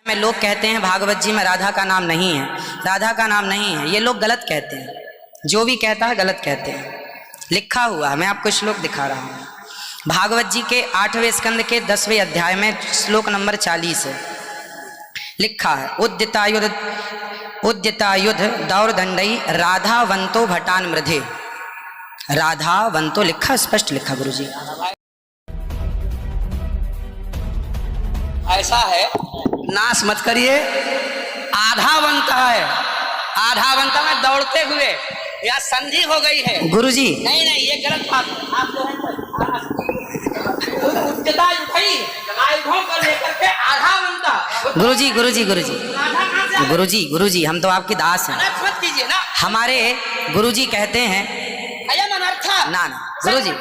में लोग कहते हैं भागवत जी में राधा का नाम नहीं है, राधा का नाम नहीं है। ये लोग गलत कहते हैं, जो भी कहता है गलत कहते हैं। लिखा हुआ है, मैं आपको श्लोक दिखा रहा हूँ। भागवत जी के 8वें स्कंद के 10वें अध्याय में श्लोक नंबर 40 है, लिखा है उद्यतायुध दौरदंडई राधावंतो भटान मृधे। राधावंतो लिखा, स्पष्ट लिखा गुरु जी। ऐसा है, नाश मत करिए। आधावंत है, आधावंत में दौड़ते हुए या संधि हो गई है गुरु जी। नहीं नहीं, ये गलत बात है। आप जो है उच्चता उठाई आयुधों को लेकर के आधावंत। गुरु जी गुरु जी गुरु जी गुरु जी गुरु जी, हम तो आपके दास हैं। मत कीजिए ना। हमारे गुरु जी कहते हैं अयम अनर्था ना ना गुरु जी,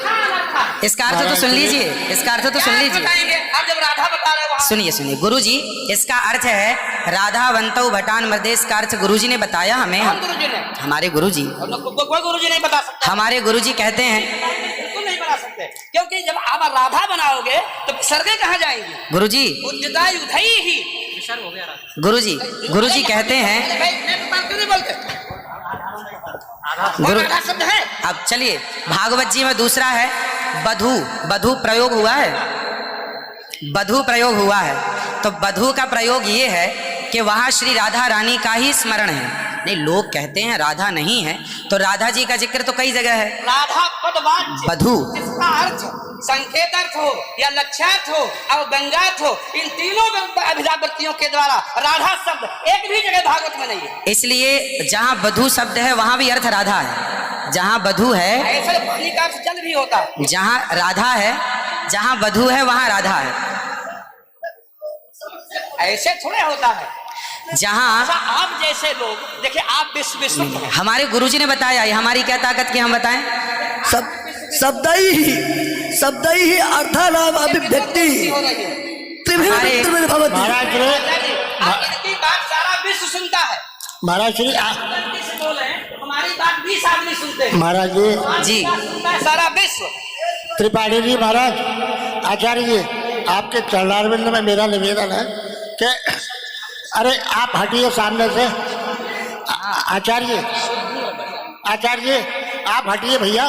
इसका अर्थ तो सुन लीजिए, इसका अर्थ तो सुन लीजिए। आप जब राधा बता रहे हो, सुनिए सुनिए गुरु जी, इसका अर्थ है राधावंतो भटान मृधे। इसका अर्थ गुरु जी ने बताया हमें। गुरु जी ने, हमारे गुरु जी, कोई गुरु जी नहीं बता सकता। हमारे गुरु जी कहते हैं बिल्कुल नहीं बना सकते, क्योंकि जब आप राधा बनाओगे तो विसर्गे कहाँ जाएंगी? गुरु जी, उद्यता युधई ही गुरु जी, गुरु जी कहते हैं गुरु। शब्द है। अब चलिए, भागवत जी में दूसरा है बधू। बधू प्रयोग हुआ है, बधू प्रयोग हुआ है। तो बधू का प्रयोग ये है कि वहां श्री राधा रानी का ही स्मरण है। नहीं, लोग कहते हैं राधा नहीं है, तो राधा जी का जिक्र तो कई जगह है। राधा पदवाच्य बधू, इसका अर्थ संकेत अर्थ हो या लक्ष्यार्थ हो और व्यंग्यार्थ हो, इन तीनों अभिधावृत्तियों के द्वारा राधा शब्द एक भी जगह भागवत में नहीं है। इसलिए जहाँ बधू शब्द है वहां भी अर्थ राधा है। जहाँ बधू है, ऐसे पानी का अर्थ जल भी होता है। जहाँ राधा है, जहाँ बधू है वहां राधा है। ऐसे थोड़े होता है। जहाँ आप जैसे लोग देखिए, आप विश्व हमारे गुरुजी ने बताया, ये हमारी क्या ताकत की हम बताएं? शब्द ही अर्थानाम अभिव्यक्ति महाराज इनकी बात सारा विश्व सुनता है। महाराज श्री हमारी बात 20 आदमी सुनते हैं। महाराज जी, सारा विश्व। त्रिपाठी जी, महाराज आचार्य जी, आपके चरणारविंद में मेरा निवेदन है कि अरे आप हटिए सामने से। आचार्य जी आप हटिए भैया।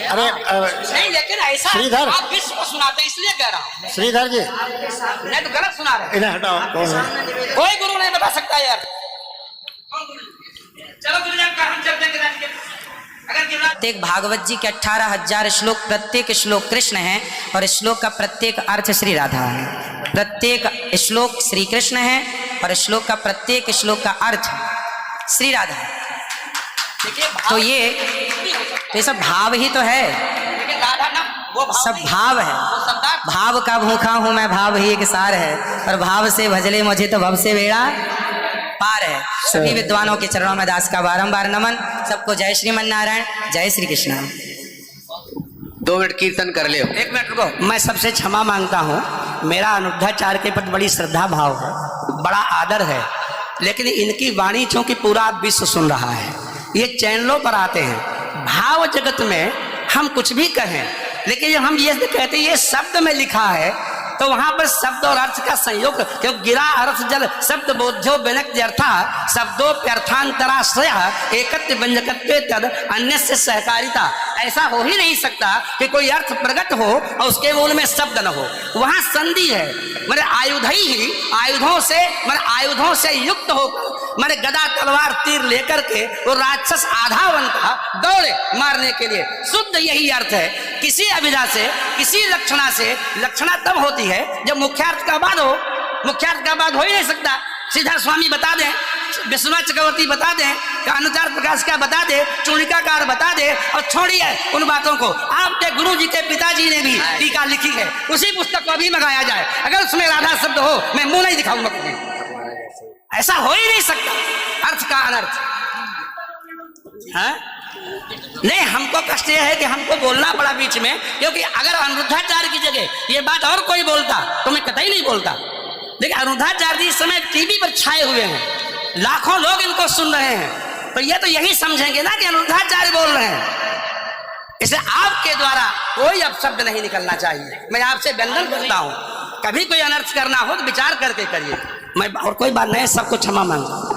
अरे नहीं, लेकिन ऐसा श्रीधर, आप विश्व को सुनाते हैं, इसलिए कह रहा हूँ। श्रीधर जी नहीं तो गलत सुना रहे। इन्हें हटाओ। कोई गुरु नहीं बता सकता यार। चलो गुरु जी, हम जब देंगे प्रत्येक भागवत जी के 18,000 श्लोक, प्रत्येक श्लोक कृष्ण है और श्लोक का प्रत्येक अर्थ श्री राधा है। प्रत्येक श्लोक श्री कृष्ण है और श्लोक का प्रत्येक श्लोक का अर्थ श्री राधा है। तो ये सब भाव ही तो है, सब भाव है। भाव का भूखा हूं मैं, भाव ही एक सार है, और भाव से भजले मुझे तो भव से बेड़ा पार है। सभी विद्वानों के चरणों में दास का बारंबार नमन। सबको जय श्रीमन नारायण, जय श्री कृष्ण। 2 मिनट कीर्तन कर ले। 1 मिनट रुको, मैं सबसे क्षमा मांगता हूँ। मेरा अनिरुद्धाचार्य के प्रति बड़ी श्रद्धा भाव है, बड़ा आदर है, लेकिन इनकी वाणी चूंकि पूरा विश्व सुन रहा है, ये चैनलों पर आते हैं। भाव जगत में हम कुछ भी कहें, लेकिन जब हम ये कहते हैं ये शब्द में लिखा है, तो वहां पर शब्द और अर्थ का संयोग, क्योंकि गिरा अर्थ जल शब्द बोध्यो व्यनक्त्यर्था शब्दोप्यर्थांतराश्रय एकत्व व्यंजकत्वे तद अन्य से सहकारिता। ऐसा हो ही नहीं सकता कि कोई अर्थ प्रकट हो और उसके मूल में शब्द न हो। वहां संधि है, मेरे आयुधई ही आयुधों से युक्त होकर मेरे गदा तलवार तीर लेकर के वो राक्षस आधावन का दौड़े मारने के लिए। शुद्ध यही अर्थ है। किसी अभिधा से, किसी लक्षणा से, लक्षणा तब होती है जब मुख्यार्थ का बाद हो। मुख्यार्थ का बाद हो ही नहीं सकता। सीधा स्वामी बता दें, विश्वनाथ चक्रवर्ती बता दें, अनुचार प्रकाश का बता दे, चूणिकाकार बता दे, और छोड़िए उन बातों को। आपके गुरु जी के पिताजी ने भी टीका लिखी है, उसी पुस्तक को अभी मंगाया जाए। अगर उसमें राधा शब्द हो, मैं मुंह नहीं दिखाऊंगा। ऐसा हो ही नहीं सकता। अर्थ का अनर्थ है। नहीं, हमको कष्ट यह है कि हमको बोलना पड़ा बीच में, क्योंकि अगर अनिरुद्धाचार्य की जगह ये बात और कोई बोलता तो मैं कतई नहीं बोलता। देखिए, अनिरुद्धाचार्य जी इस समय टीवी पर छाए हुए हैं, लाखों लोग इनको सुन रहे हैं, तो ये तो यही समझेंगे ना कि अनिरुद्धाचार्य बोल रहे हैं। इसलिए आपके द्वारा कोई अपशब्द नहीं निकलना चाहिए। मैं आपसे वंदन करता हूँ कभी कोई अनर्थ करना हो तो विचार करके करिए। मैं और कोई बात नहीं, सबको क्षमा मांगता हूँ।